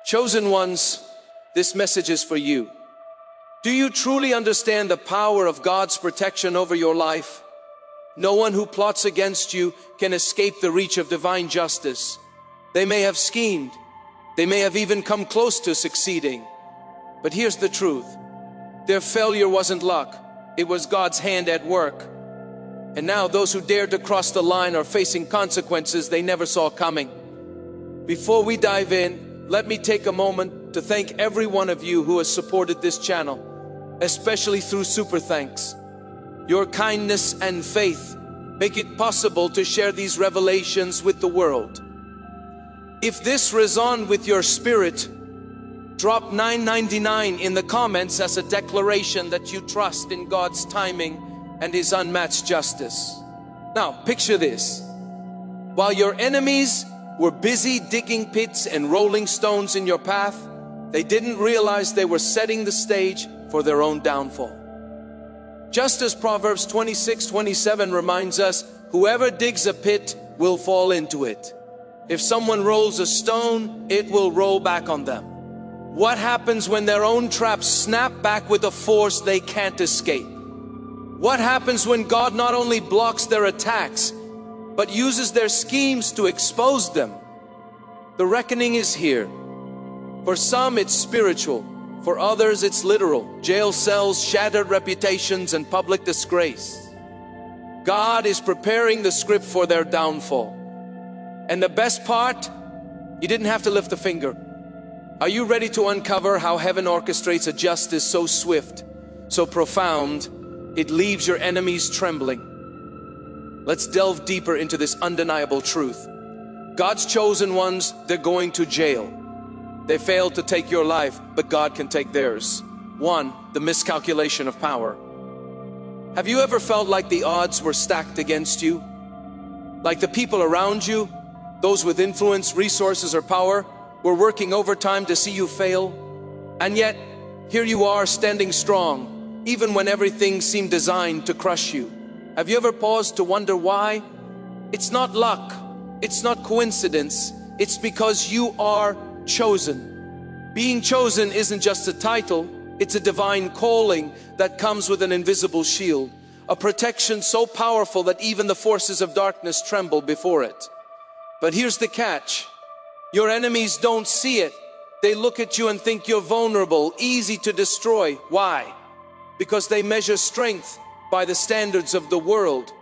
Chosen ones, this message is for you. Do you truly understand the power of God's protection over your life? No one who plots against you can escape the reach of divine justice. They may have schemed. They may have even come close to succeeding. But here's the truth. Their failure wasn't luck. It was God's hand at work. And now those who dared to cross the line are facing consequences they never saw coming. Before we dive in, let me take a moment to thank every one of you who has supported this channel, especially through Super Thanks. Your kindness and faith make it possible to share these revelations with the world. If this resonates with your spirit, drop $9.99 in the comments as a declaration that you trust in God's timing and His unmatched justice. Now, picture this. While your enemies were busy digging pits and rolling stones in your path, they didn't realize they were setting the stage for their own downfall. Just as Proverbs 26:27 reminds us, whoever digs a pit will fall into it. If someone rolls a stone, it will roll back on them. What happens when their own traps snap back with a force they can't escape? What happens when God not only blocks their attacks, but uses their schemes to expose them? The reckoning is here. For some it's spiritual, for others it's literal. Jail cells, shattered reputations, and public disgrace. God is preparing the script for their downfall. And the best part, you didn't have to lift a finger. Are you ready to uncover how heaven orchestrates a justice so swift, so profound, it leaves your enemies trembling? Let's delve deeper into this undeniable truth. God's chosen ones, they're going to jail. They failed to take your life, but God can take theirs. One, the miscalculation of power. Have you ever felt like the odds were stacked against you? Like the people around you, those with influence, resources, or power, were working overtime to see you fail? And yet, here you are standing strong, even when everything seemed designed to crush you. Have you ever paused to wonder why? It's not luck. It's not coincidence. It's because you are chosen. Being chosen isn't just a title. It's a divine calling that comes with an invisible shield. A protection so powerful that even the forces of darkness tremble before it. But here's the catch. Your enemies don't see it. They look at you and think you're vulnerable, easy to destroy. Why? Because they measure strength by the standards of the world,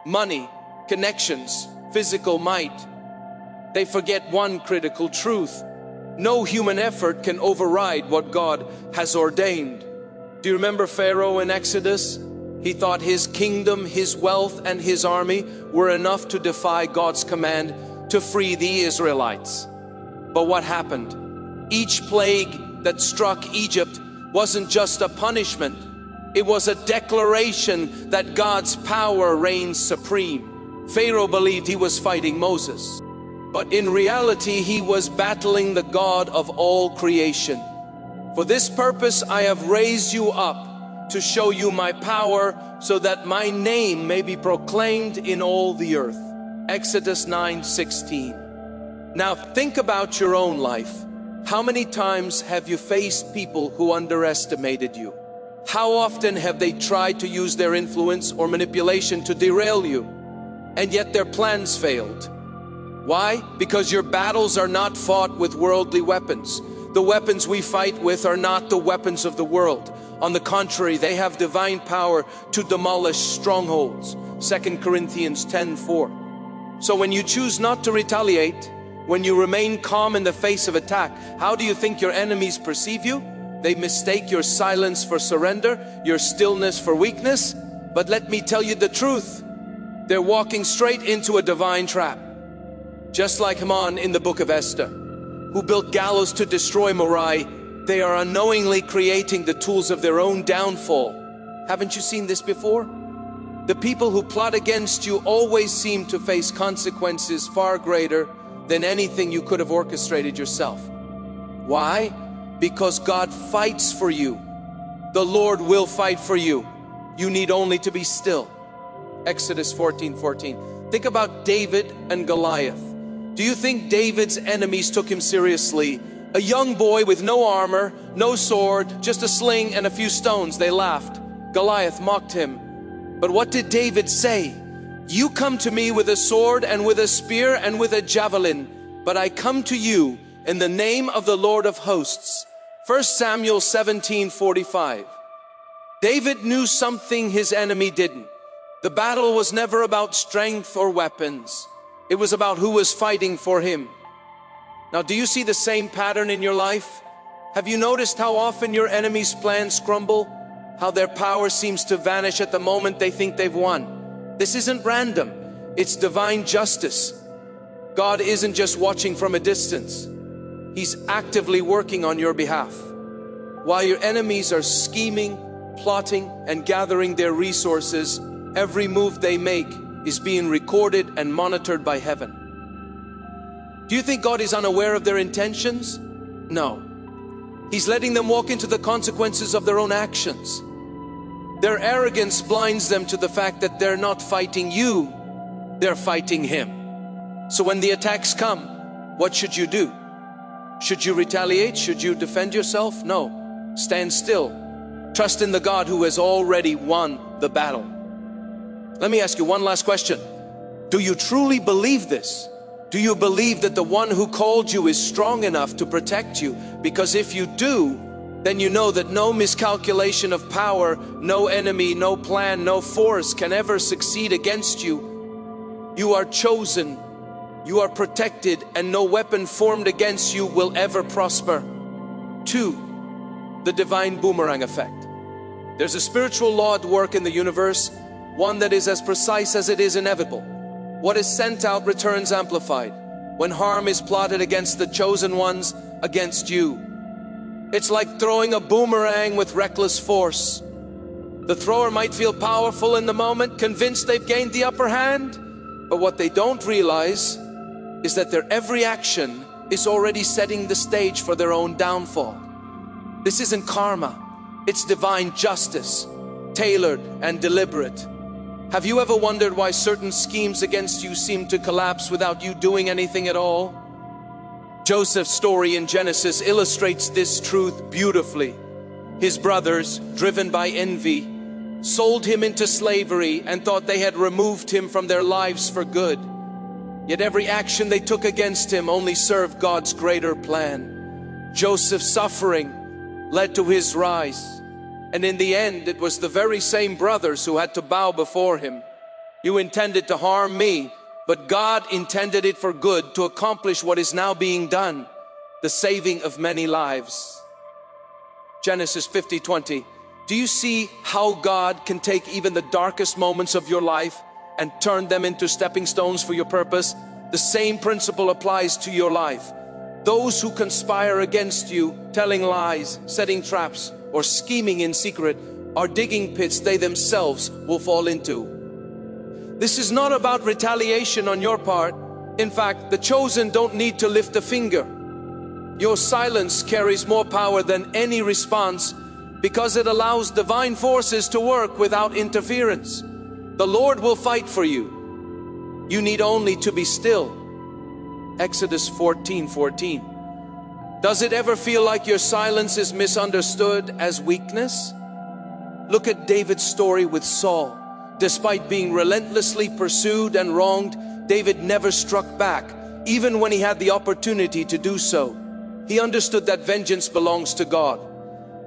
money, connections, physical might. They forget one critical truth. No human effort can override what God has ordained. Do you remember Pharaoh in Exodus? He thought his kingdom, his wealth, and his army were enough to defy God's command to free the Israelites. But what happened? Each plague that struck Egypt wasn't just a punishment. It was a declaration that God's power reigns supreme. Pharaoh believed he was fighting Moses, but in reality he was battling the God of all creation. For this purpose I have raised you up to show you my power, so that my name may be proclaimed in all the earth. Exodus 9:16. Now think about your own life. How many times have you faced people who underestimated you? How often have they tried to use their influence or manipulation to derail you, and yet their plans failed? Why? Because your battles are not fought with worldly weapons. The weapons we fight with are not the weapons of the world. On the contrary, they have divine power to demolish strongholds. 2 Corinthians 10:4. So when you choose not to retaliate, when you remain calm in the face of attack, how do you think your enemies perceive you? They mistake your silence for surrender, your stillness for weakness. But let me tell you the truth. They're walking straight into a divine trap. Just like Haman in the book of Esther, who built gallows to destroy Mordecai, they are unknowingly creating the tools of their own downfall. Haven't you seen this before? The people who plot against you always seem to face consequences far greater than anything you could have orchestrated yourself. Why? Because God fights for you. The Lord will fight for you. You need only to be still. Exodus 14:14. Think about David and Goliath. Do you think David's enemies took him seriously? A young boy with no armor, no sword, just a sling and a few stones. They laughed. Goliath mocked him. But what did David say? You come to me with a sword and with a spear and with a javelin, but I come to you in the name of the Lord of hosts. 1 Samuel 17:45. David knew something his enemy didn't. The battle was never about strength or weapons. It was about who was fighting for him. Now, do you see the same pattern in your life? Have you noticed how often your enemy's plans crumble? How their power seems to vanish at the moment they think they've won? This isn't random. It's divine justice. God isn't just watching from a distance. He's actively working on your behalf. While your enemies are scheming, plotting, and gathering their resources, every move they make is being recorded and monitored by heaven. Do you think God is unaware of their intentions? No. He's letting them walk into the consequences of their own actions. Their arrogance blinds them to the fact that they're not fighting you, they're fighting Him. So when the attacks come, what should you do? Should you retaliate? Should you defend yourself? No. Stand still. Trust in the God who has already won the battle. Let me ask you one last question. Do you truly believe this? Do you believe that the one who called you is strong enough to protect you? Because if you do, then you know that no miscalculation of power, no enemy, no plan, no force can ever succeed against you. You are chosen, you are protected, and no weapon formed against you will ever prosper. 2, the divine boomerang effect. There's a spiritual law at work in the universe, one that is as precise as it is inevitable. What is sent out returns amplified. When harm is plotted against the chosen ones, against you, it's like throwing a boomerang with reckless force. The thrower might feel powerful in the moment, convinced they've gained the upper hand, but what they don't realize is that their every action is already setting the stage for their own downfall. This isn't karma, it's divine justice, tailored and deliberate. Have you ever wondered why certain schemes against you seem to collapse without you doing anything at all? Joseph's story in Genesis illustrates this truth beautifully. His brothers, driven by envy, sold him into slavery and thought they had removed him from their lives for good. Yet every action they took against him only served God's greater plan. Joseph's suffering led to his rise. And in the end, it was the very same brothers who had to bow before him. You intended to harm me, but God intended it for good to accomplish what is now being done, the saving of many lives. Genesis 50:20. Do you see how God can take even the darkest moments of your life and turn them into stepping stones for your purpose? The same principle applies to your life. Those who conspire against you, telling lies, setting traps, or scheming in secret, are digging pits they themselves will fall into. This is not about retaliation on your part. In fact, the chosen don't need to lift a finger. Your silence carries more power than any response because it allows divine forces to work without interference. The Lord will fight for you. You need only to be still. Exodus 14:14. Does it ever feel like your silence is misunderstood as weakness? Look at David's story with Saul. Despite being relentlessly pursued and wronged, David never struck back, even when he had the opportunity to do so. He understood that vengeance belongs to God.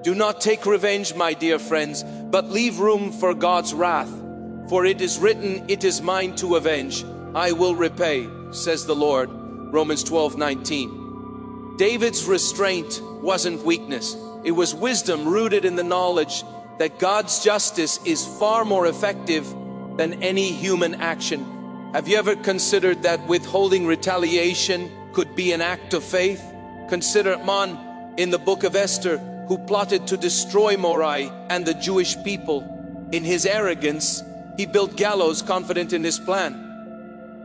Do not take revenge, my dear friends, but leave room for God's wrath. For it is written, "It is mine to avenge. I will repay," says the Lord. Romans 12:19. David's restraint wasn't weakness. It was wisdom rooted in the knowledge that God's justice is far more effective than any human action. Have you ever considered that withholding retaliation could be an act of faith? Consider Man in the book of Esther, who plotted to destroy Mordecai and the Jewish people. In his arrogance, he built gallows confident in his plan.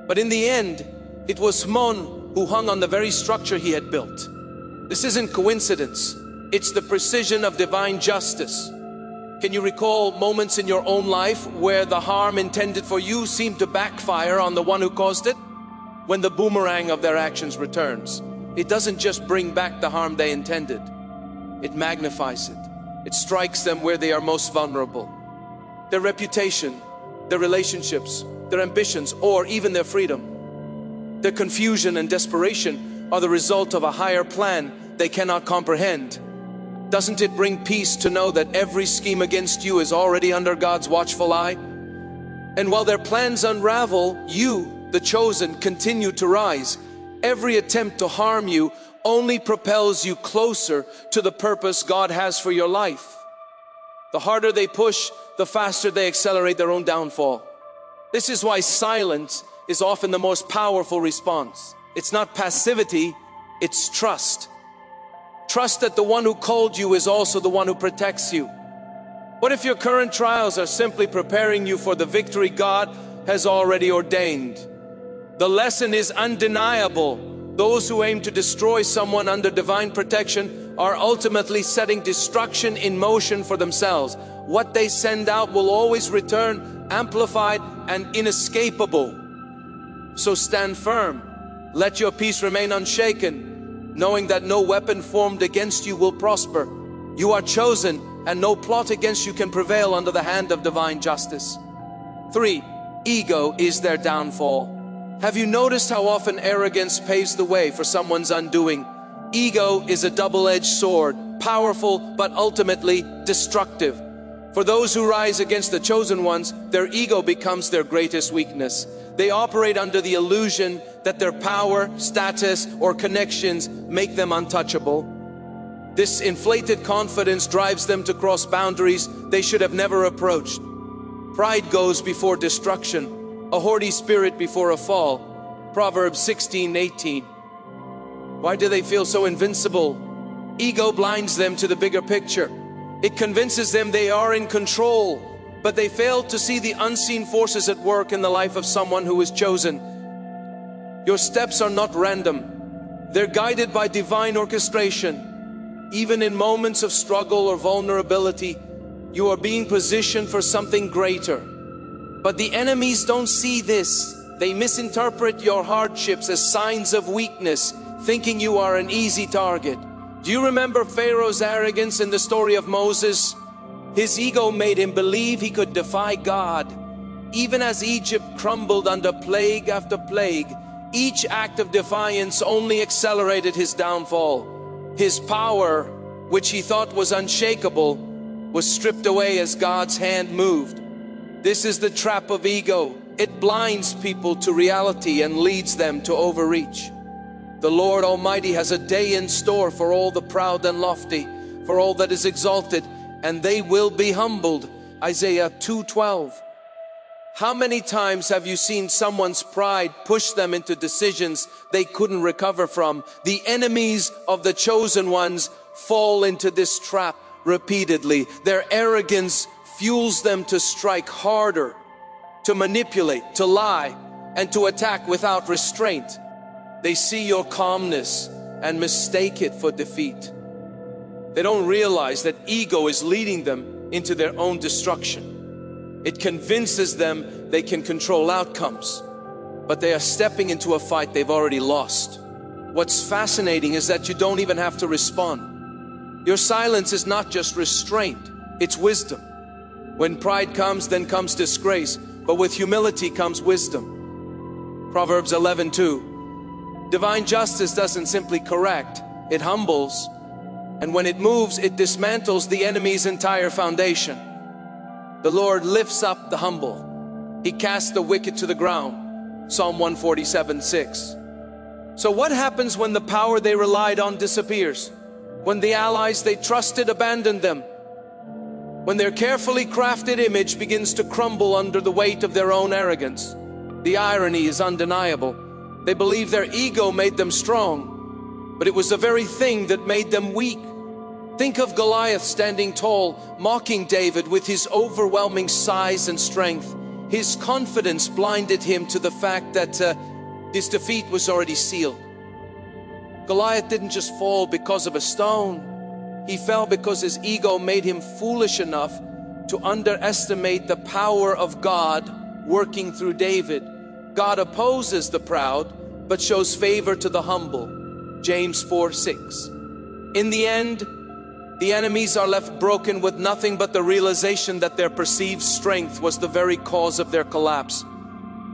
But in the end, it was Haman who hung on the very structure he had built. This isn't coincidence. It's the precision of divine justice. Can you recall moments in your own life where the harm intended for you seemed to backfire on the one who caused it? When the boomerang of their actions returns, it doesn't just bring back the harm they intended. It magnifies it. It strikes them where they are most vulnerable. Their reputation, their relationships, their ambitions, or even their freedom. Their confusion and desperation are the result of a higher plan they cannot comprehend. Doesn't it bring peace to know that every scheme against you is already under God's watchful eye? And while their plans unravel, you, the chosen, continue to rise. Every attempt to harm you only propels you closer to the purpose God has for your life. The harder they push, the faster they accelerate their own downfall. This is why silence is often the most powerful response. It's not passivity, it's trust. Trust that the one who called you is also the one who protects you. What if your current trials are simply preparing you for the victory God has already ordained? The lesson is undeniable. Those who aim to destroy someone under divine protection are ultimately setting destruction in motion for themselves. What they send out will always return amplified and inescapable. So stand firm. Let your peace remain unshaken, knowing that no weapon formed against you will prosper. You are chosen, and no plot against you can prevail under the hand of divine justice. 3. Ego is their downfall. Have you noticed how often arrogance paves the way for someone's undoing? Ego is a double-edged sword, powerful but ultimately destructive. For those who rise against the chosen ones, their ego becomes their greatest weakness. They operate under the illusion that their power, status, or connections make them untouchable. This inflated confidence drives them to cross boundaries they should have never approached. Pride goes before destruction, a haughty spirit before a fall. Proverbs 16:18. Why do they feel so invincible? Ego blinds them to the bigger picture. It convinces them they are in control, but they fail to see the unseen forces at work in the life of someone who is chosen. Your steps are not random. They're guided by divine orchestration. Even in moments of struggle or vulnerability, you are being positioned for something greater. But the enemies don't see this. They misinterpret your hardships as signs of weakness, thinking you are an easy target. Do you remember Pharaoh's arrogance in the story of Moses? His ego made him believe he could defy God. Even as Egypt crumbled under plague after plague, each act of defiance only accelerated his downfall. His power, which he thought was unshakable, was stripped away as God's hand moved. This is the trap of ego. It blinds people to reality and leads them to overreach. The Lord Almighty has a day in store for all the proud and lofty, for all that is exalted, and they will be humbled. Isaiah 2:12. How many times have you seen someone's pride push them into decisions they couldn't recover from? The enemies of the chosen ones fall into this trap repeatedly. Their arrogance fuels them to strike harder, to manipulate, to lie, and to attack without restraint. They see your calmness and mistake it for defeat. They don't realize that ego is leading them into their own destruction. It convinces them they can control outcomes, but they are stepping into a fight they've already lost. What's fascinating is that you don't even have to respond. Your silence is not just restraint, it's wisdom. When pride comes, then comes disgrace, but with humility comes wisdom. Proverbs 11:2. Divine justice doesn't simply correct, it humbles. And when it moves, it dismantles the enemy's entire foundation. The Lord lifts up the humble. He casts the wicked to the ground. Psalm 147:6. So what happens when the power they relied on disappears? When the allies they trusted abandon them? When their carefully crafted image begins to crumble under the weight of their own arrogance? The irony is undeniable. They believe their ego made them strong, but it was the very thing that made them weak. Think of Goliath standing tall, mocking David with his overwhelming size and strength. His confidence blinded him to the fact that his defeat was already sealed. Goliath didn't just fall because of a stone. He fell because his ego made him foolish enough to underestimate the power of God working through David. God opposes the proud, but shows favor to the humble. James 4:6. In the end, the enemies are left broken with nothing but the realization that their perceived strength was the very cause of their collapse.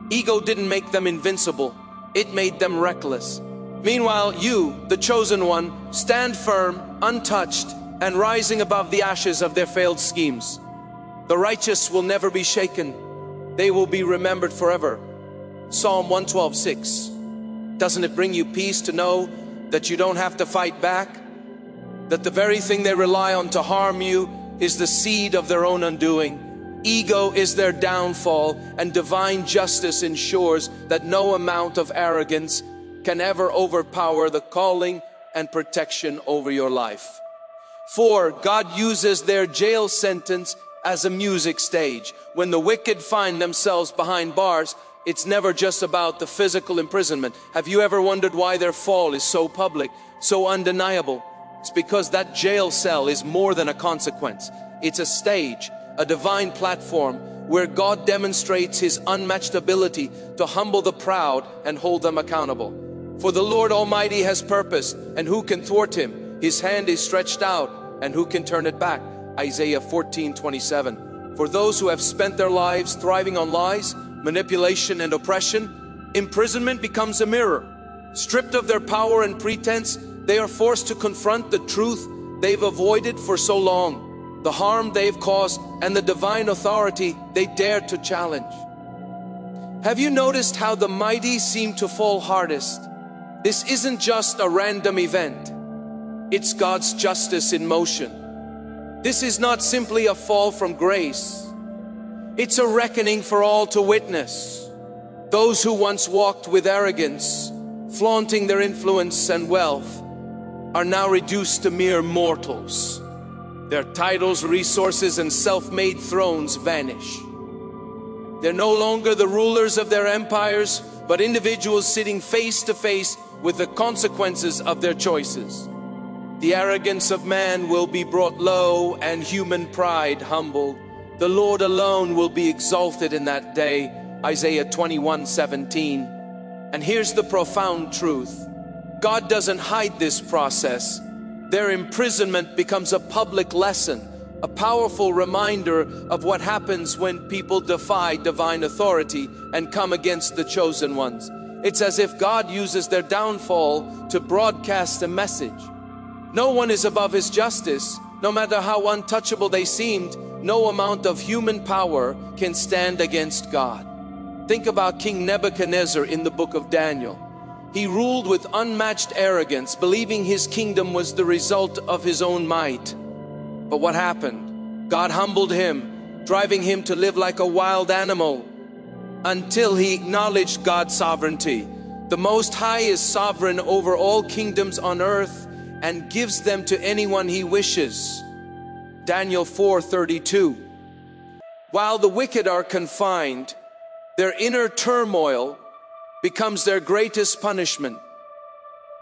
Ego didn't make them invincible, it made them reckless. Meanwhile, you, the chosen one, stand firm, untouched, and rising above the ashes of their failed schemes. The righteous will never be shaken. They will be remembered forever. Psalm 112:6. Doesn't it bring you peace to know that you don't have to fight back? That the very thing they rely on to harm you is the seed of their own undoing. Ego is their downfall, and divine justice ensures that no amount of arrogance can ever overpower the calling and protection over your life. 4. God uses their jail sentence as a music stage. When the wicked find themselves behind bars, it's never just about the physical imprisonment. Have you ever wondered why their fall is so public, so undeniable? It's because that jail cell is more than a consequence. It's a stage, a divine platform where God demonstrates His unmatched ability to humble the proud and hold them accountable. For the Lord Almighty has purposed, and who can thwart Him? His hand is stretched out, and who can turn it back? Isaiah 14:27. For those who have spent their lives thriving on lies, manipulation, and oppression, imprisonment becomes a mirror. Stripped of their power and pretense, they are forced to confront the truth they've avoided for so long, the harm they've caused, and the divine authority they dared to challenge. Have you noticed how the mighty seem to fall hardest? This isn't just a random event. It's God's justice in motion. This is not simply a fall from grace. It's a reckoning for all to witness. Those who once walked with arrogance, flaunting their influence and wealth, are now reduced to mere mortals. Their titles, resources, and self-made thrones vanish. They're no longer the rulers of their empires, but individuals sitting face to face with the consequences of their choices. The arrogance of man will be brought low, and human pride humbled. The Lord alone will be exalted in that day. Isaiah 21:17. And here's the profound truth. God doesn't hide this process. Their imprisonment becomes a public lesson, a powerful reminder of what happens when people defy divine authority and come against the chosen ones. It's as if God uses their downfall to broadcast a message. No one is above His justice. No matter how untouchable they seemed, no amount of human power can stand against God. Think about King Nebuchadnezzar in the book of Daniel. He ruled with unmatched arrogance, believing his kingdom was the result of his own might. But what happened? God humbled him, driving him to live like a wild animal until he acknowledged God's sovereignty. The Most High is sovereign over all kingdoms on earth and gives them to anyone He wishes. Daniel 4:32. While the wicked are confined, their inner turmoil becomes their greatest punishment.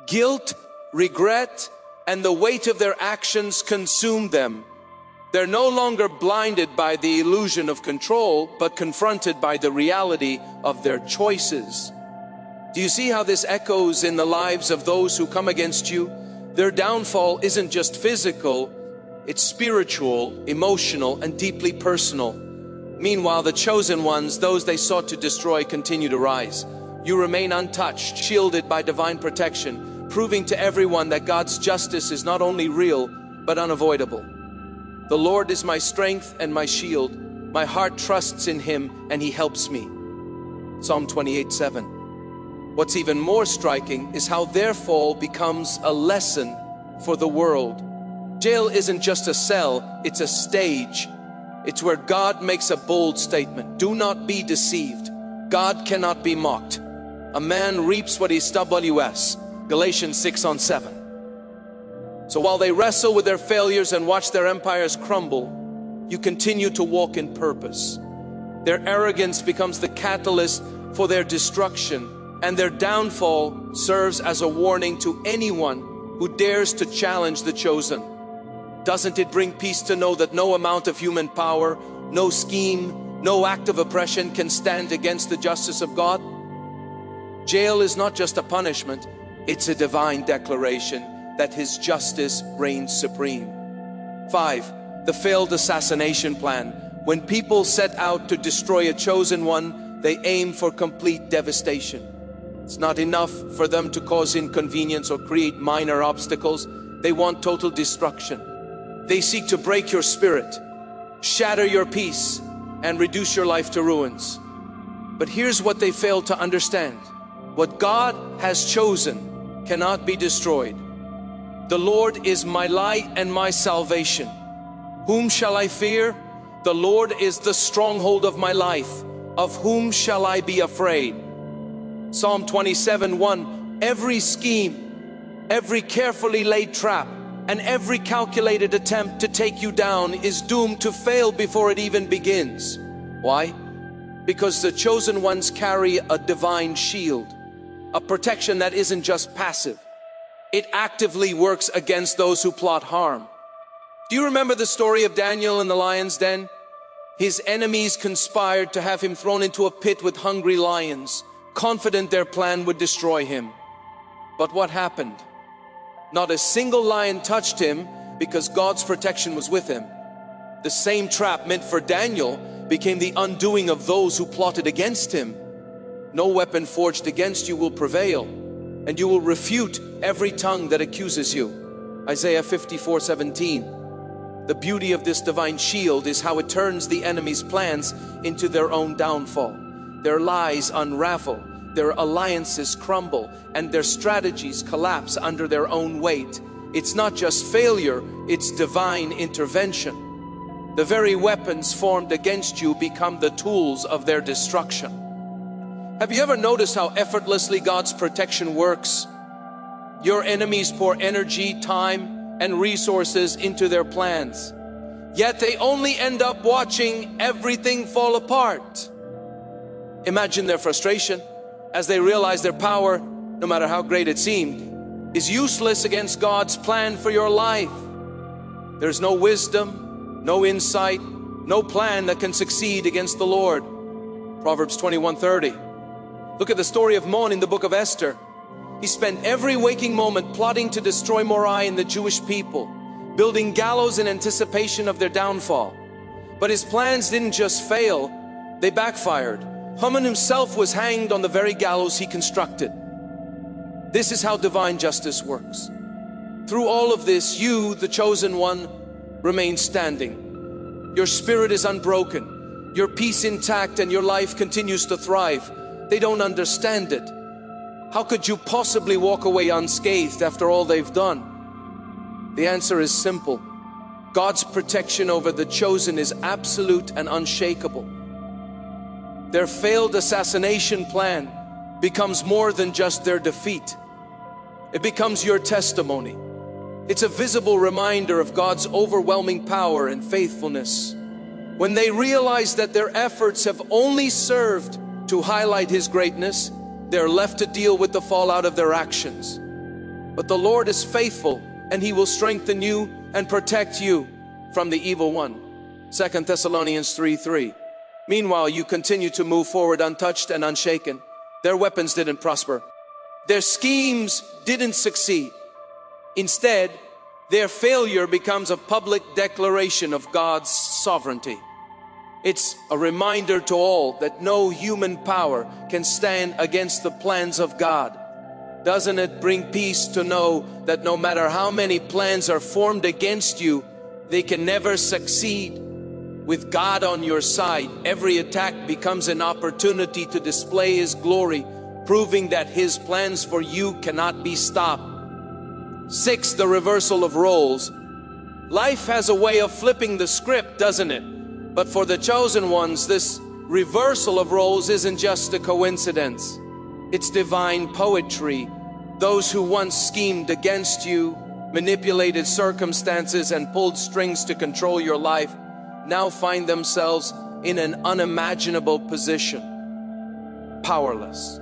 Guilt, regret, and the weight of their actions consume them. They're no longer blinded by the illusion of control, but confronted by the reality of their choices. Do you see how this echoes in the lives of those who come against you? Their downfall isn't just physical, it's spiritual, emotional, and deeply personal. Meanwhile, the chosen ones, those they sought to destroy, continue to rise. You remain untouched, shielded by divine protection, proving to everyone that God's justice is not only real, but unavoidable. The Lord is my strength and my shield. My heart trusts in Him, and He helps me. Psalm 28:7. What's even more striking is how their fall becomes a lesson for the world. Jail isn't just a cell, it's a stage. It's where God makes a bold statement. Do not be deceived. God cannot be mocked. A man reaps what he sows. Galatians 6:7. So while they wrestle with their failures and watch their empires crumble, you continue to walk in purpose. Their arrogance becomes the catalyst for their destruction, and their downfall serves as a warning to anyone who dares to challenge the chosen. Doesn't it bring peace to know that no amount of human power, no scheme, no act of oppression can stand against the justice of God? Jail is not just a punishment, it's a divine declaration that His justice reigns supreme. 5. The failed assassination plan. When people set out to destroy a chosen one, they aim for complete devastation. It's not enough for them to cause inconvenience or create minor obstacles. They want total destruction. They seek to break your spirit, shatter your peace, and reduce your life to ruins. But here's what they fail to understand. What God has chosen cannot be destroyed. The Lord is my light and my salvation. Whom shall I fear? The Lord is the stronghold of my life. Of whom shall I be afraid? Psalm 27:1. Every scheme, every carefully laid trap, and every calculated attempt to take you down is doomed to fail before it even begins. Why? Because the chosen ones carry a divine shield, a protection that isn't just passive. It actively works against those who plot harm. Do you remember the story of Daniel in the lion's den? His enemies conspired to have him thrown into a pit with hungry lions, confident their plan would destroy him. But what happened? Not a single lion touched him because God's protection was with him. The same trap meant for Daniel became the undoing of those who plotted against him. No weapon forged against you will prevail, and you will refute every tongue that accuses you. Isaiah 54:17. The beauty of this divine shield is how it turns the enemy's plans into their own downfall. Their lies unravel, their alliances crumble, and their strategies collapse under their own weight. It's not just failure, it's divine intervention. The very weapons formed against you become the tools of their destruction. Have you ever noticed how effortlessly God's protection works? Your enemies pour energy, time, and resources into their plans, yet they only end up watching everything fall apart. Imagine their frustration as they realize their power, no matter how great it seemed, is useless against God's plan for your life. There's no wisdom, no insight, no plan that can succeed against the Lord. Proverbs 21:30. Look at the story of Mon in the book of Esther. He spent every waking moment plotting to destroy Mordecai and the Jewish people, building gallows in anticipation of their downfall. But his plans didn't just fail, they backfired. Haman himself was hanged on the very gallows he constructed. This is how divine justice works. Through all of this, you, the chosen one, remain standing. Your spirit is unbroken, your peace intact, and your life continues to thrive. They don't understand it. How could you possibly walk away unscathed after all they've done? The answer is simple. God's protection over the chosen is absolute and unshakable. Their failed assassination plan becomes more than just their defeat. It becomes your testimony. It's a visible reminder of God's overwhelming power and faithfulness. When they realize that their efforts have only served to highlight His greatness, they're left to deal with the fallout of their actions. But the Lord is faithful, and He will strengthen you and protect you from the evil one. 2 Thessalonians 3:3. Meanwhile, you continue to move forward untouched and unshaken. Their weapons didn't prosper. Their schemes didn't succeed. Instead, their failure becomes a public declaration of God's sovereignty. It's a reminder to all that no human power can stand against the plans of God. Doesn't it bring peace to know that no matter how many plans are formed against you, they can never succeed? With God on your side, every attack becomes an opportunity to display His glory, proving that His plans for you cannot be stopped. 6, the reversal of roles. Life has a way of flipping the script, doesn't it? But for the chosen ones, this reversal of roles isn't just a coincidence. It's divine poetry. Those who once schemed against you, manipulated circumstances, and pulled strings to control your life, now find themselves in an unimaginable position. Powerless.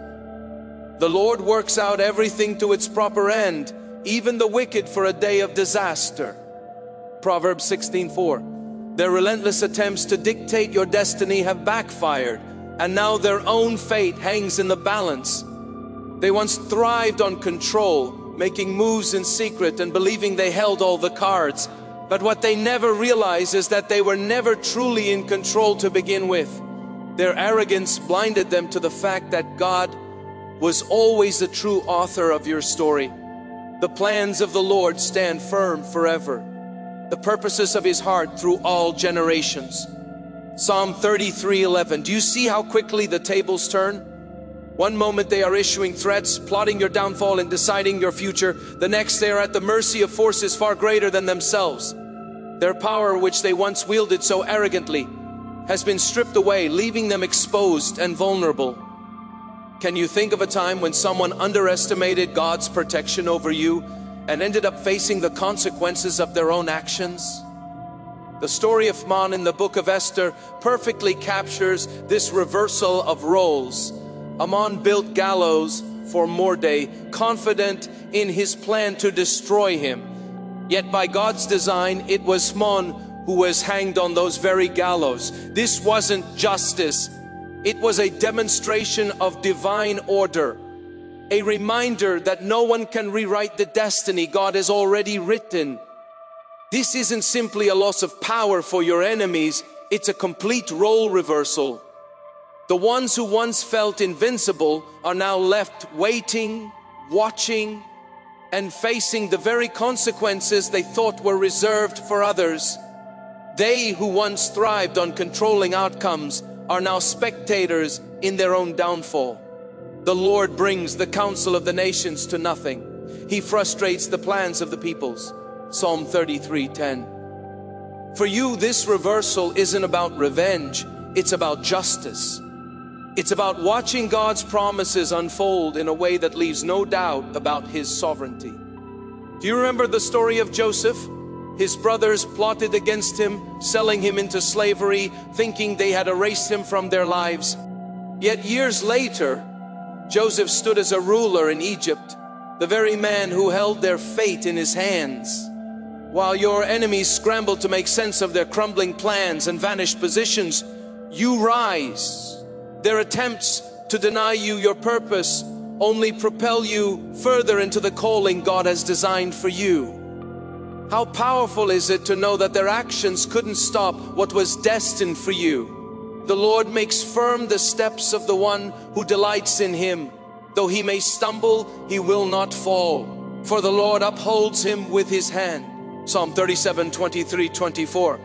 The Lord works out everything to its proper end, even the wicked for a day of disaster. Proverbs 16:4. Their relentless attempts to dictate your destiny have backfired, and now their own fate hangs in the balance. They once thrived on control, making moves in secret and believing they held all the cards. But what they never realized is that they were never truly in control to begin with. Their arrogance blinded them to the fact that God was always the true author of your story. The plans of the Lord stand firm forever, the purposes of His heart through all generations. Psalm 33:11. Do you see how quickly the tables turn? One moment they are issuing threats, plotting your downfall and deciding your future. The next they are at the mercy of forces far greater than themselves. Their power, which they once wielded so arrogantly, has been stripped away, leaving them exposed and vulnerable. Can you think of a time when someone underestimated God's protection over you and ended up facing the consequences of their own actions? The story of Man in the book of Esther perfectly captures this reversal of roles. Aman built gallows for Mordecai, confident in his plan to destroy him. Yet by God's design, it was Haman who was hanged on those very gallows. This wasn't justice. It was a demonstration of divine order. A reminder that no one can rewrite the destiny God has already written. This isn't simply a loss of power for your enemies. It's a complete role reversal. The ones who once felt invincible are now left waiting, watching, and facing the very consequences they thought were reserved for others. They who once thrived on controlling outcomes are now spectators in their own downfall. The Lord brings the counsel of the nations to nothing. He frustrates the plans of the peoples. Psalm 33:10. For you, this reversal isn't about revenge, it's about justice. It's about watching God's promises unfold in a way that leaves no doubt about His sovereignty. Do you remember the story of Joseph? His brothers plotted against him, selling him into slavery, thinking they had erased him from their lives. Yet years later, Joseph stood as a ruler in Egypt, the very man who held their fate in his hands. While your enemies scrambled to make sense of their crumbling plans and vanished positions, you rise. Their attempts to deny you your purpose only propel you further into the calling God has designed for you. How powerful is it to know that their actions couldn't stop what was destined for you? The Lord makes firm the steps of the one who delights in Him. Though he may stumble, he will not fall, for the Lord upholds him with His hand. Psalm 37:23-24.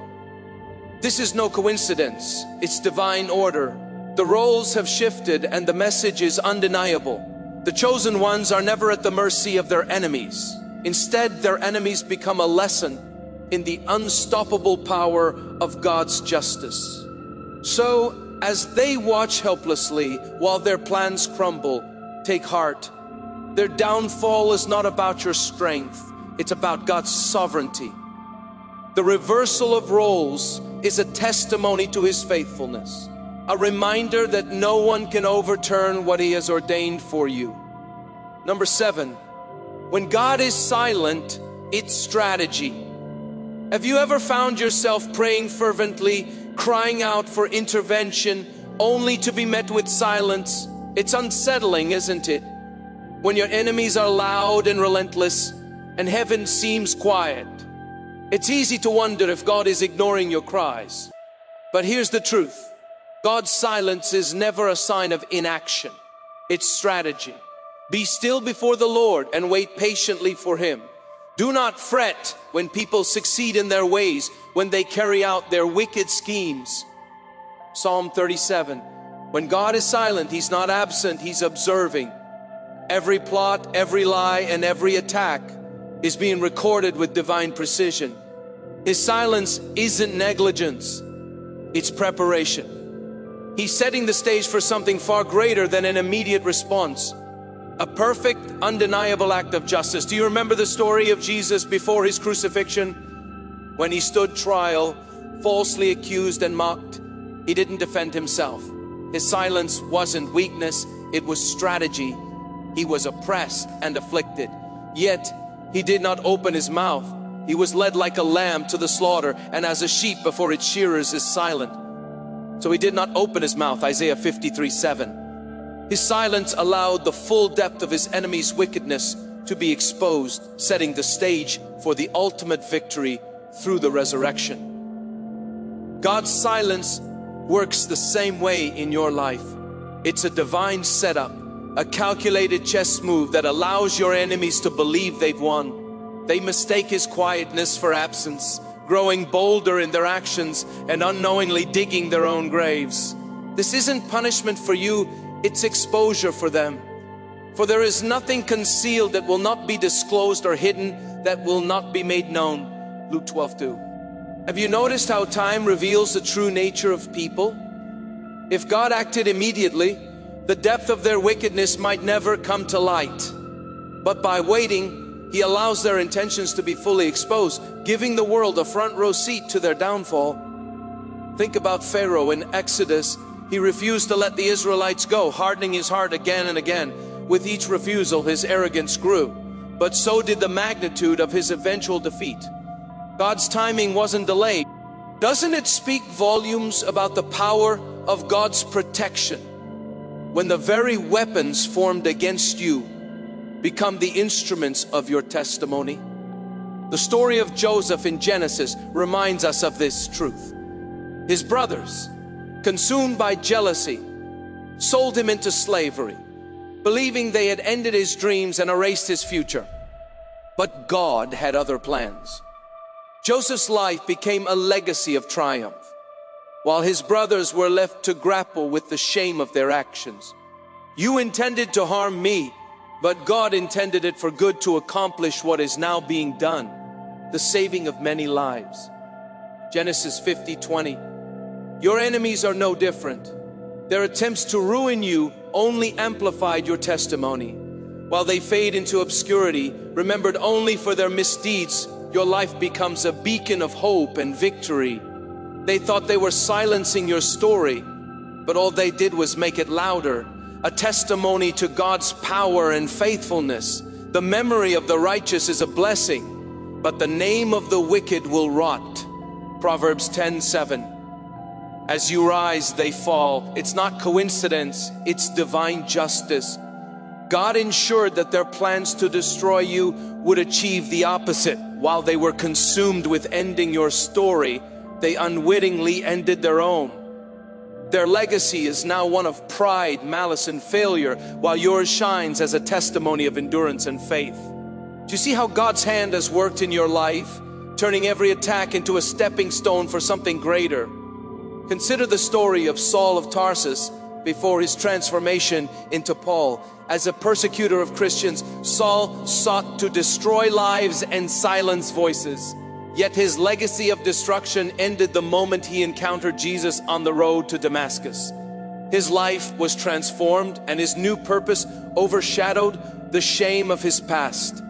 This is no coincidence, it's divine order. The roles have shifted and the message is undeniable. The chosen ones are never at the mercy of their enemies. Instead, their enemies become a lesson in the unstoppable power of God's justice. So, as they watch helplessly while their plans crumble, take heart. Their downfall is not about your strength, it's about God's sovereignty. The reversal of roles is a testimony to His faithfulness, a reminder that no one can overturn what He has ordained for you. Number 7, when God is silent, it's strategy. Have you ever found yourself praying fervently, crying out for intervention, only to be met with silence? It's unsettling, isn't it? When your enemies are loud and relentless, and heaven seems quiet. It's easy to wonder if God is ignoring your cries. But here's the truth. God's silence is never a sign of inaction. It's strategy. Be still before the Lord and wait patiently for Him. Do not fret when people succeed in their ways, when they carry out their wicked schemes. Psalm 37. When God is silent, He's not absent, He's observing. Every plot, every lie, and every attack is being recorded with divine precision. His silence isn't negligence, it's preparation. He's setting the stage for something far greater than an immediate response. A perfect, undeniable act of justice. Do you remember the story of Jesus before His crucifixion? When He stood trial, falsely accused and mocked, He didn't defend Himself. His silence wasn't weakness, it was strategy. He was oppressed and afflicted, yet He did not open His mouth. He was led like a lamb to the slaughter, and as a sheep before its shearers is silent, so he did not open his mouth. Isaiah 53:7. His silence allowed the full depth of his enemy's wickedness to be exposed, setting the stage for the ultimate victory through the resurrection. God's silence works the same way in your life. It's a divine setup, a calculated chess move that allows your enemies to believe they've won. They mistake his quietness for absence, growing bolder in their actions and unknowingly digging their own graves. This isn't punishment for you, it's exposure for them. For there is nothing concealed that will not be disclosed, or hidden that will not be made known. Luke 12:2. Have you noticed how time reveals the true nature of people? If God acted immediately, the depth of their wickedness might never come to light. But by waiting, He allows their intentions to be fully exposed, giving the world a front row seat to their downfall. Think about Pharaoh in Exodus. He refused to let the Israelites go, hardening his heart again and again. With each refusal, his arrogance grew, but so did the magnitude of his eventual defeat. God's timing wasn't delayed. Doesn't it speak volumes about the power of God's protection when the very weapons formed against you become the instruments of your testimony? The story of Joseph in Genesis reminds us of this truth. His brothers, consumed by jealousy, sold him into slavery, believing they had ended his dreams and erased his future. But God had other plans. Joseph's life became a legacy of triumph, while his brothers were left to grapple with the shame of their actions. You intended to harm me, but God intended it for good to accomplish what is now being done, the saving of many lives. Genesis 50:20. Your enemies are no different. Their attempts to ruin you only amplified your testimony. While they fade into obscurity, remembered only for their misdeeds, your life becomes a beacon of hope and victory. They thought they were silencing your story, but all they did was make it louder. A testimony to God's power and faithfulness. The memory of the righteous is a blessing, but the name of the wicked will rot. Proverbs 10:7. As you rise, they fall. It's not coincidence, it's divine justice. God ensured that their plans to destroy you would achieve the opposite. While they were consumed with ending your story, they unwittingly ended their own. Their legacy is now one of pride, malice, and failure, while yours shines as a testimony of endurance and faith. Do you see how God's hand has worked in your life, turning every attack into a stepping stone for something greater? Consider the story of Saul of Tarsus before his transformation into Paul. As a persecutor of Christians, Saul sought to destroy lives and silence voices. Yet his legacy of destruction ended the moment he encountered Jesus on the road to Damascus. His life was transformed, and his new purpose overshadowed the shame of his past.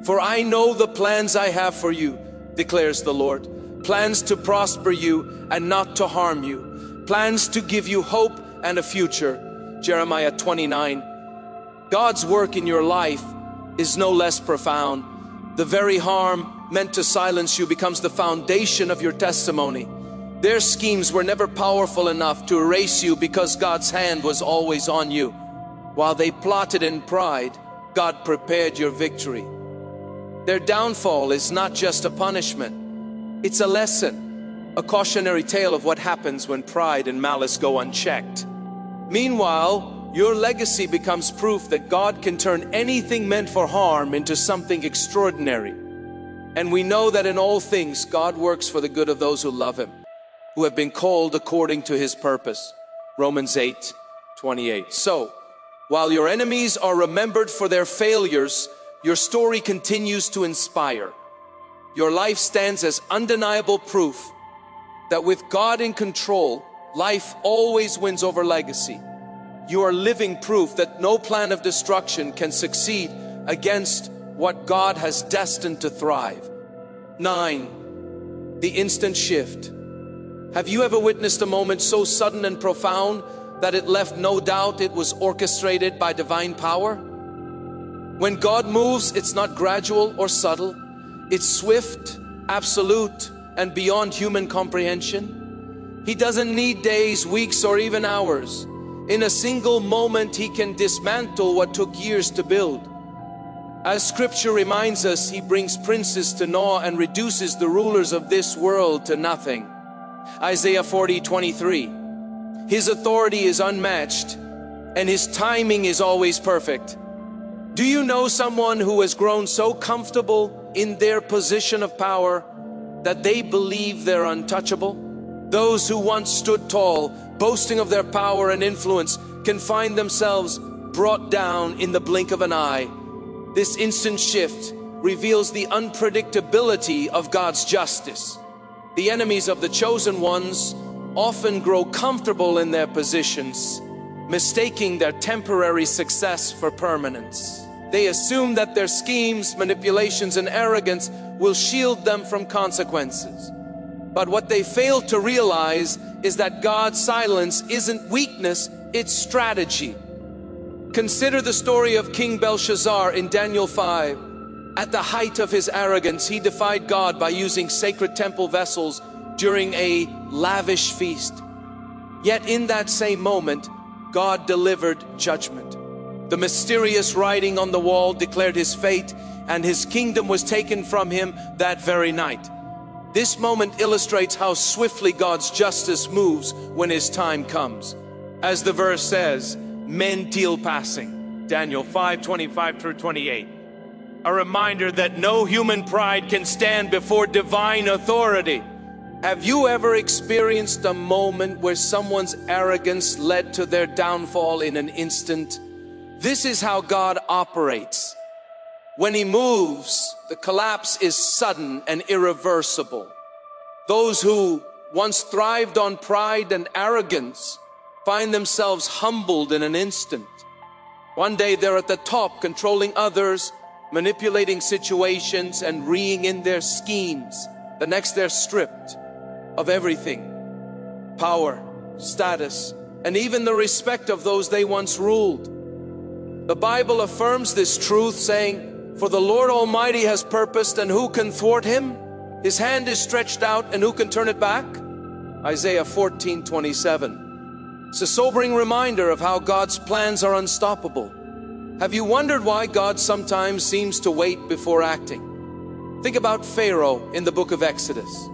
For I know the plans I have for you, declares the Lord. Plans to prosper you and not to harm you. Plans to give you hope and a future. Jeremiah 29. God's work in your life is no less profound. The very harm meant to silence you becomes the foundation of your testimony. Their schemes were never powerful enough to erase you because God's hand was always on you. While they plotted in pride, God prepared your victory. Their downfall is not just a punishment, it's a lesson, a cautionary tale of what happens when pride and malice go unchecked. Meanwhile, your legacy becomes proof that God can turn anything meant for harm into something extraordinary. And we know that in all things, God works for the good of those who love Him, who have been called according to His purpose. Romans 8:28. So, while your enemies are remembered for their failures, your story continues to inspire. Your life stands as undeniable proof that with God in control, life always wins over legacy. You are living proof that no plan of destruction can succeed against what God has destined to thrive. 9. The instant shift. Have you ever witnessed a moment so sudden and profound that it left no doubt it was orchestrated by divine power? When God moves, it's not gradual or subtle. It's swift, absolute, and beyond human comprehension. He doesn't need days, weeks, or even hours. In a single moment, He can dismantle what took years to build. As Scripture reminds us, He brings princes to naught and reduces the rulers of this world to nothing. Isaiah 40:23. His authority is unmatched, and His timing is always perfect. Do you know someone who has grown so comfortable in their position of power that they believe they're untouchable? Those who once stood tall, boasting of their power and influence, can find themselves brought down in the blink of an eye. This instant shift reveals the unpredictability of God's justice. The enemies of the chosen ones often grow comfortable in their positions, mistaking their temporary success for permanence. They assume that their schemes, manipulations, and arrogance will shield them from consequences. But what they fail to realize is that God's silence isn't weakness, it's strategy. Consider the story of King Belshazzar in Daniel 5. At the height of his arrogance, he defied God by using sacred temple vessels during a lavish feast. Yet in that same moment, God delivered judgment. The mysterious writing on the wall declared his fate, and his kingdom was taken from him that very night. This moment illustrates how swiftly God's justice moves when His time comes. As the verse says, men deal passing. Daniel 5:25 through 28. A reminder that no human pride can stand before divine authority. Have you ever experienced a moment where someone's arrogance led to their downfall in an instant? This is how God operates. When He moves, the collapse is sudden and irreversible. Those who once thrived on pride and arrogance find themselves humbled in an instant. One day they're at the top, controlling others, manipulating situations, and reeling in their schemes. The next they're stripped of everything: power, status, and even the respect of those they once ruled. The Bible affirms this truth, saying, "For the Lord Almighty has purposed, and who can thwart Him? His hand is stretched out, and who can turn it back?" Isaiah 14:27. It's a sobering reminder of how God's plans are unstoppable. Have you wondered why God sometimes seems to wait before acting? Think about Pharaoh in the book of Exodus.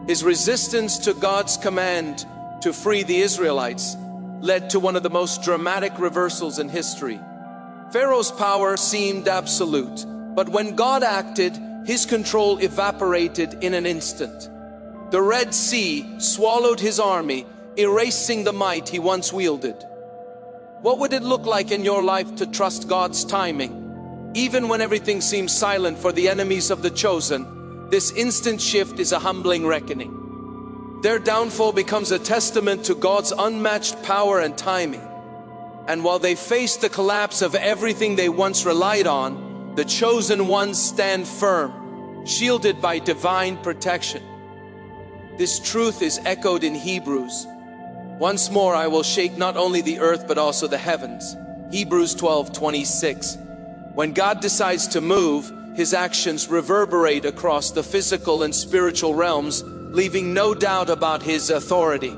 His resistance to God's command to free the Israelites led to one of the most dramatic reversals in history. Pharaoh's power seemed absolute, but when God acted, his control evaporated in an instant. The Red Sea swallowed his army, erasing the might he once wielded. What would it look like in your life to trust God's timing? Even when everything seems silent for the enemies of the chosen, this instant shift is a humbling reckoning. Their downfall becomes a testament to God's unmatched power and timing. And while they face the collapse of everything they once relied on, the chosen ones stand firm, shielded by divine protection. This truth is echoed in Hebrews. "Once more I will shake not only the earth but also the heavens." Hebrews 12:26. When God decides to move, His actions reverberate across the physical and spiritual realms, leaving no doubt about His authority.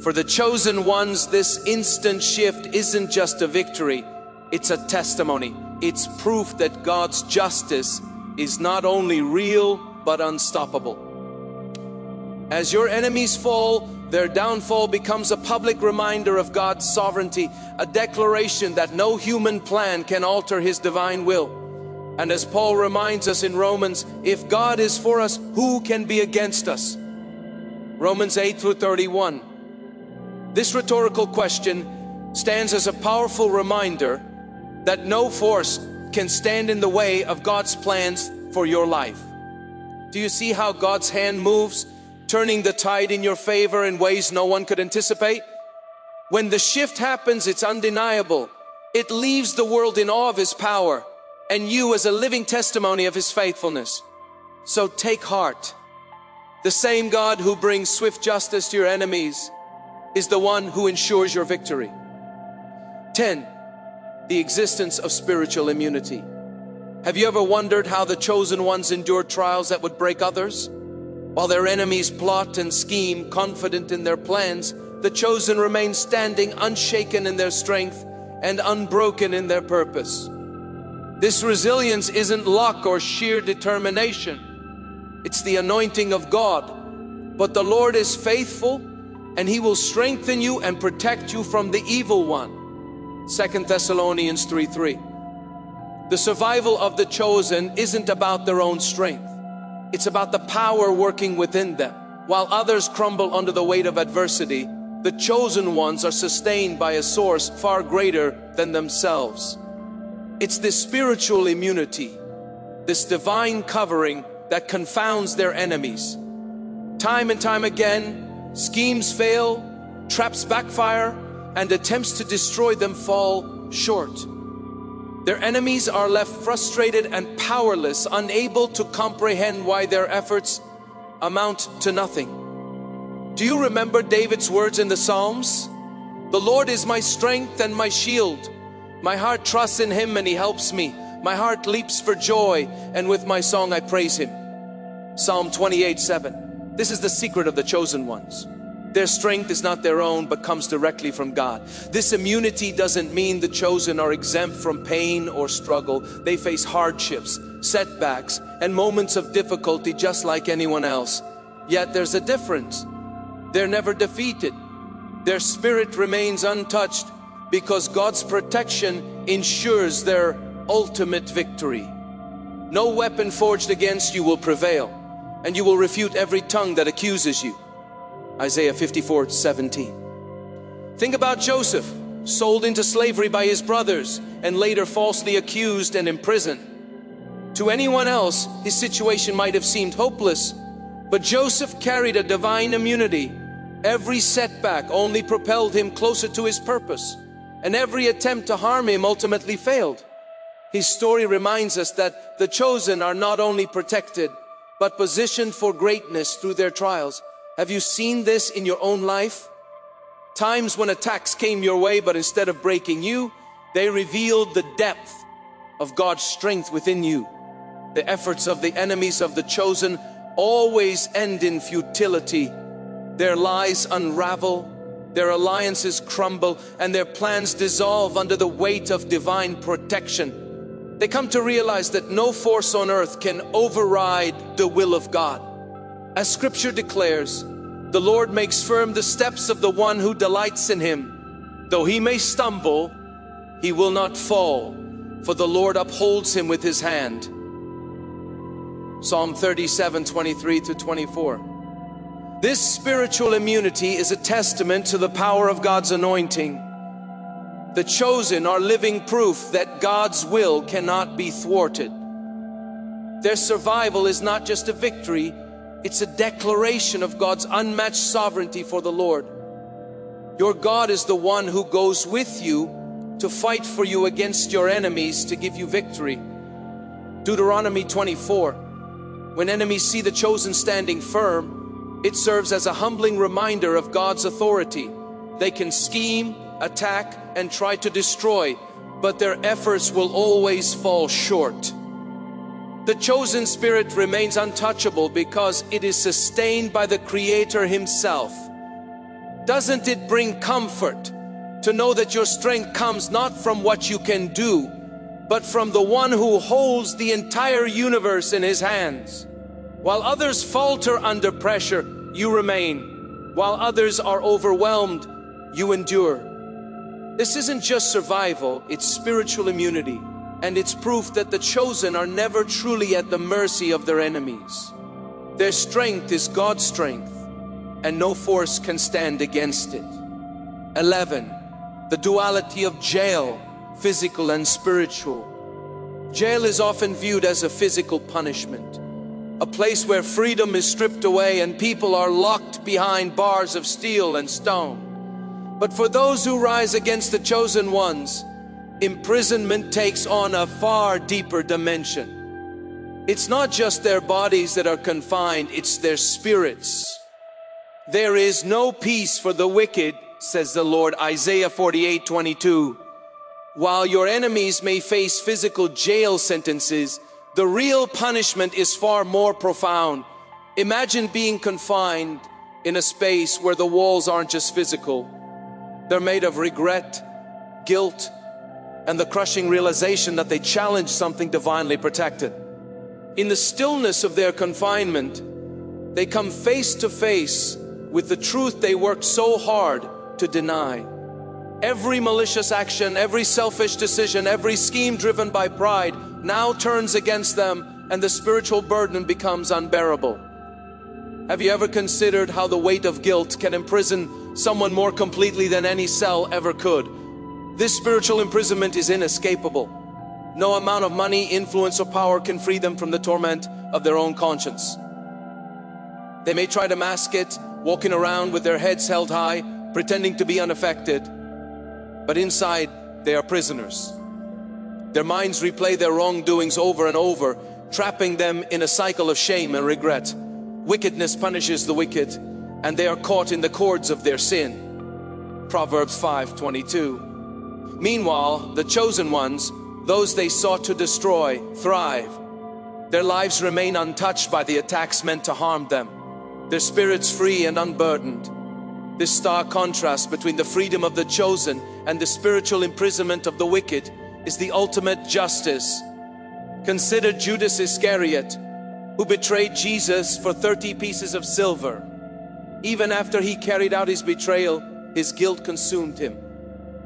For the chosen ones, this instant shift isn't just a victory, it's a testimony. It's proof that God's justice is not only real, but unstoppable. As your enemies fall, their downfall becomes a public reminder of God's sovereignty, a declaration that no human plan can alter His divine will. And as Paul reminds us in Romans, if God is for us, who can be against us? Romans 8-31. This rhetorical question stands as a powerful reminder that no force can stand in the way of God's plans for your life. Do you see how God's hand moves, turning the tide in your favor in ways no one could anticipate? When the shift happens, it's undeniable. It leaves the world in awe of His power, and you as a living testimony of His faithfulness. So take heart. The same God who brings swift justice to your enemies is the one who ensures your victory. 10. The existence of spiritual immunity. Have you ever wondered how the chosen ones endured trials that would break others? While their enemies plot and scheme, confident in their plans, the chosen remain standing unshaken in their strength and unbroken in their purpose. This resilience isn't luck or sheer determination. It's the anointing of God. But the Lord is faithful, and He will strengthen you and protect you from the evil one. 2 Thessalonians 3:3. The survival of the chosen isn't about their own strength. It's about the power working within them. While others crumble under the weight of adversity, the chosen ones are sustained by a source far greater than themselves. It's this spiritual immunity, this divine covering that confounds their enemies. Time and time again, schemes fail, traps backfire, and attempts to destroy them fall short. Their enemies are left frustrated and powerless, unable to comprehend why their efforts amount to nothing. Do you remember David's words in the Psalms? The Lord is my strength and my shield. My heart trusts in Him and He helps me. My heart leaps for joy, and with my song I praise Him. Psalm 28:7. This is the secret of the chosen ones. Their strength is not their own, but comes directly from God. This immunity doesn't mean the chosen are exempt from pain or struggle. They face hardships, setbacks, and moments of difficulty just like anyone else. Yet there's a difference. They're never defeated. Their spirit remains untouched because God's protection ensures their ultimate victory. No weapon forged against you will prevail, and you will refute every tongue that accuses you. Isaiah 54:17. Think about Joseph, sold into slavery by his brothers and later falsely accused and imprisoned. To anyone else, his situation might have seemed hopeless, but Joseph carried a divine immunity. Every setback only propelled him closer to his purpose, and every attempt to harm him ultimately failed. His story reminds us that the chosen are not only protected, but positioned for greatness through their trials. Have you seen this in your own life? Times when attacks came your way, but instead of breaking you, they revealed the depth of God's strength within you. The efforts of the enemies of the chosen always end in futility. Their lies unravel, their alliances crumble, and their plans dissolve under the weight of divine protection. They come to realize that no force on earth can override the will of God. As Scripture declares, the Lord makes firm the steps of the one who delights in Him. Though he may stumble, he will not fall, for the Lord upholds him with His hand. Psalm 37:23-24. This spiritual immunity is a testament to the power of God's anointing. The chosen are living proof that God's will cannot be thwarted. Their survival is not just a victory, it's a declaration of God's unmatched sovereignty for the Lord. Your God is the one who goes with you to fight for you against your enemies to give you victory. Deuteronomy 24. When enemies see the chosen standing firm, it serves as a humbling reminder of God's authority. They can scheme, attack, and try to destroy, but their efforts will always fall short. The chosen spirit remains untouchable because it is sustained by the Creator Himself. Doesn't it bring comfort to know that your strength comes not from what you can do, but from the one who holds the entire universe in His hands? While others falter under pressure, you remain. While others are overwhelmed, you endure. This isn't just survival, it's spiritual immunity. And it's proof that the chosen are never truly at the mercy of their enemies. Their strength is God's strength, and no force can stand against it. 11. The duality of jail, physical and spiritual. Jail is often viewed as a physical punishment, a place where freedom is stripped away and people are locked behind bars of steel and stone. But for those who rise against the chosen ones, imprisonment takes on a far deeper dimension. It's not just their bodies that are confined, it's their spirits. There is no peace for the wicked, says the Lord, Isaiah 48:22. While your enemies may face physical jail sentences, the real punishment is far more profound. Imagine being confined in a space where the walls aren't just physical. They're made of regret, guilt, and the crushing realization that they challenge something divinely protected. In the stillness of their confinement, they come face to face with the truth they worked so hard to deny. Every malicious action, every selfish decision, every scheme driven by pride now turns against them, and the spiritual burden becomes unbearable. Have you ever considered how the weight of guilt can imprison someone more completely than any cell ever could? This spiritual imprisonment is inescapable. No amount of money, influence, or power can free them from the torment of their own conscience. They may try to mask it, walking around with their heads held high, pretending to be unaffected. But inside, they are prisoners. Their minds replay their wrongdoings over and over, trapping them in a cycle of shame and regret. Wickedness punishes the wicked, and they are caught in the cords of their sin. Proverbs 5:22. Meanwhile, the chosen ones, those they sought to destroy, thrive. Their lives remain untouched by the attacks meant to harm them. Their spirits free and unburdened. This stark contrast between the freedom of the chosen and the spiritual imprisonment of the wicked is the ultimate justice. Consider Judas Iscariot, who betrayed Jesus for 30 pieces of silver. Even after he carried out his betrayal, his guilt consumed him.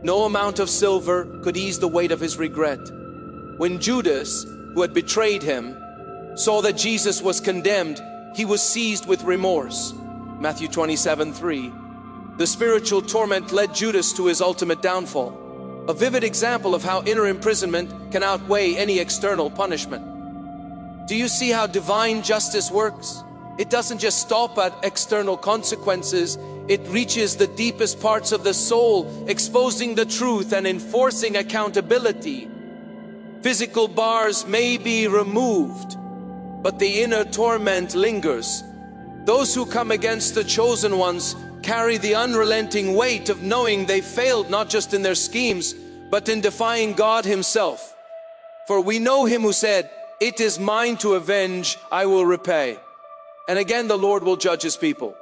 No amount of silver could ease the weight of his regret. When Judas, who had betrayed him, saw that Jesus was condemned, he was seized with remorse. Matthew 27:3. The spiritual torment led Judas to his ultimate downfall. A vivid example of how inner imprisonment can outweigh any external punishment. Do you see how divine justice works? It doesn't just stop at external consequences. It reaches the deepest parts of the soul, exposing the truth and enforcing accountability. Physical bars may be removed, but the inner torment lingers. Those who come against the chosen ones carry the unrelenting weight of knowing they failed not just in their schemes, but in defying God Himself. For we know Him who said, "It is mine to avenge, I will repay." And again the Lord will judge His people.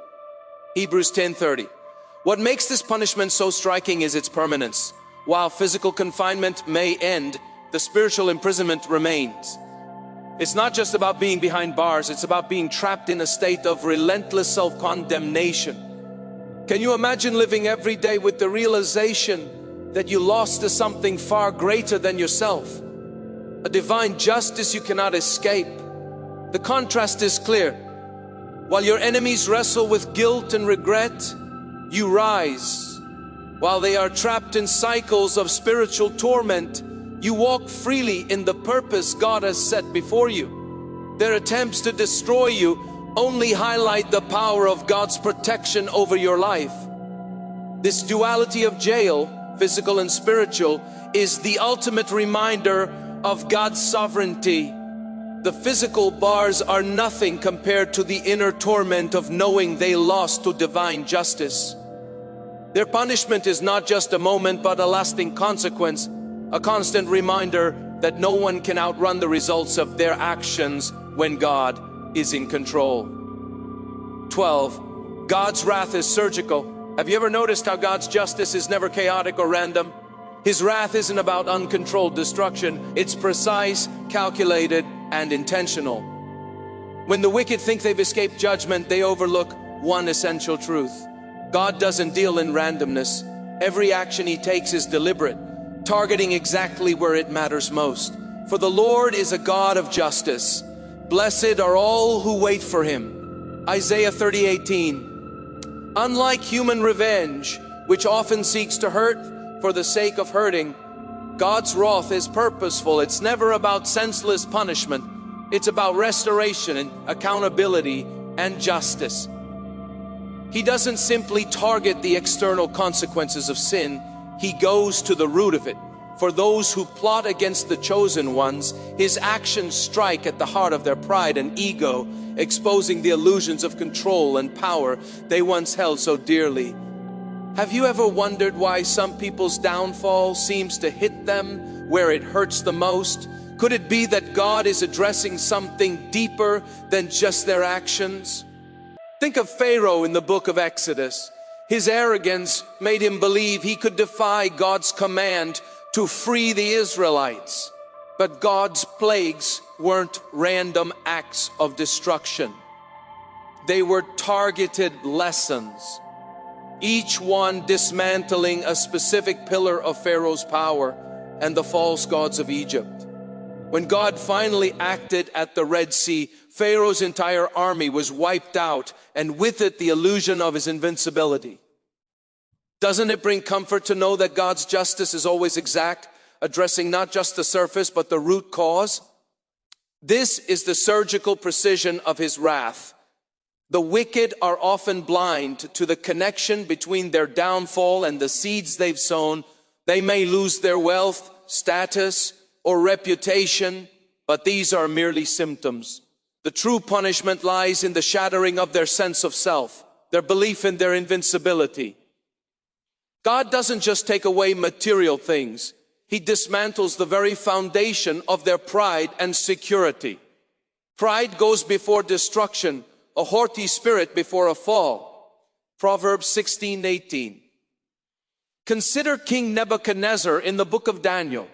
Hebrews 10:30. What makes this punishment so striking is its permanence. While physical confinement may end, the spiritual imprisonment remains. It's not just about being behind bars, it's about being trapped in a state of relentless self-condemnation. Can you imagine living every day with the realization that you lost to something far greater than yourself? A divine justice you cannot escape. The contrast is clear. While your enemies wrestle with guilt and regret, you rise. While they are trapped in cycles of spiritual torment, you walk freely in the purpose God has set before you. Their attempts to destroy you only highlight the power of God's protection over your life. This duality of jail, physical and spiritual, is the ultimate reminder of God's sovereignty. The physical bars are nothing compared to the inner torment of knowing they lost to divine justice. Their punishment is not just a moment but a lasting consequence, a constant reminder that no one can outrun the results of their actions when God is in control. 12. God's wrath is surgical. Have you ever noticed how God's justice is never chaotic or random? His wrath isn't about uncontrolled destruction. It's precise, calculated, and intentional. When the wicked think they've escaped judgment, they overlook one essential truth. God doesn't deal in randomness. Every action He takes is deliberate, targeting exactly where it matters most. For the Lord is a God of justice. Blessed are all who wait for Him. Isaiah 30:18. Unlike human revenge, which often seeks to hurt for the sake of hurting, God's wrath is purposeful. It's never about senseless punishment. It's about restoration and accountability and justice. He doesn't simply target the external consequences of sin. He goes to the root of it. For those who plot against the chosen ones, His actions strike at the heart of their pride and ego, exposing the illusions of control and power they once held so dearly. Have you ever wondered why some people's downfall seems to hit them where it hurts the most? Could it be that God is addressing something deeper than just their actions? Think of Pharaoh in the book of Exodus. His arrogance made him believe he could defy God's command to free the Israelites. But God's plagues weren't random acts of destruction. They were targeted lessons, each one dismantling a specific pillar of Pharaoh's power and the false gods of Egypt. When God finally acted at the Red Sea, Pharaoh's entire army was wiped out, and with it the illusion of his invincibility. Doesn't it bring comfort to know that God's justice is always exact, addressing not just the surface but the root cause? This is the surgical precision of his wrath. The wicked are often blind to the connection between their downfall and the seeds they've sown. They may lose their wealth, status, or reputation, but these are merely symptoms. The true punishment lies in the shattering of their sense of self, their belief in their invincibility. God doesn't just take away material things. He dismantles the very foundation of their pride and security. Pride goes before destruction, a haughty spirit before a fall. Proverbs 16:18. Consider King Nebuchadnezzar in the book of Daniel.